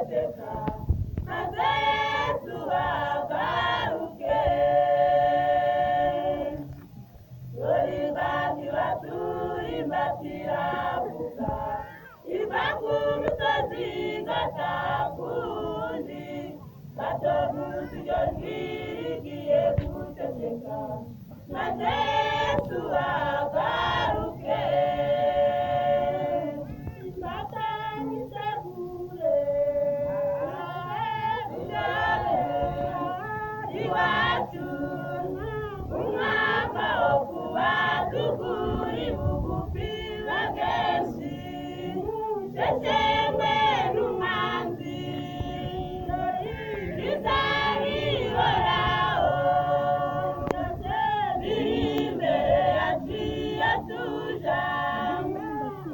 guceceka maze Yesu agaruke. Dore ibwami baturirimbatiravuga iva ku musozi igataha ku wundi, batoguza iryo jwi rigiye guceceka maze Yesu agaruke. Imbata nitegure iwacu umwaka wo kuba tuguri bugufi bagenzi, sheshemwe n'umwanzi bizabihoraho, biri imbere yacu iyo tuja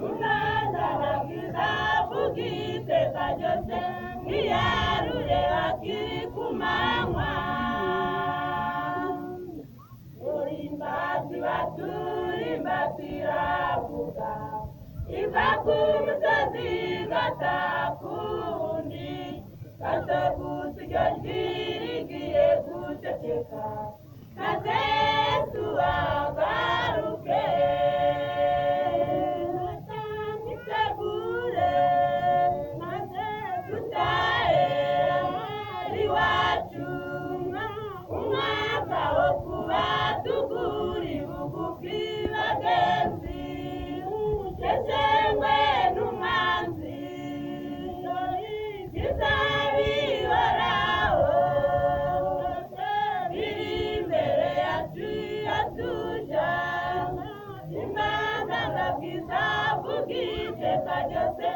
umwanzi ababwiza vuga iteka ryose ntiyarure akiri ku manywa. Baturirimbatiravuga iva ku musozi igataha ku wundi, batoguza iryo jwi rigiye guceceka maze Yesu agaruke. Nitegure maze dutahe iwacu umwaka wo kuba tuguri bugufi bagenzi, sheshemwe n'umwanzi bizabihoraho, biri imbere yacu iyo tuja imana ndabwiza vuga iteka ryose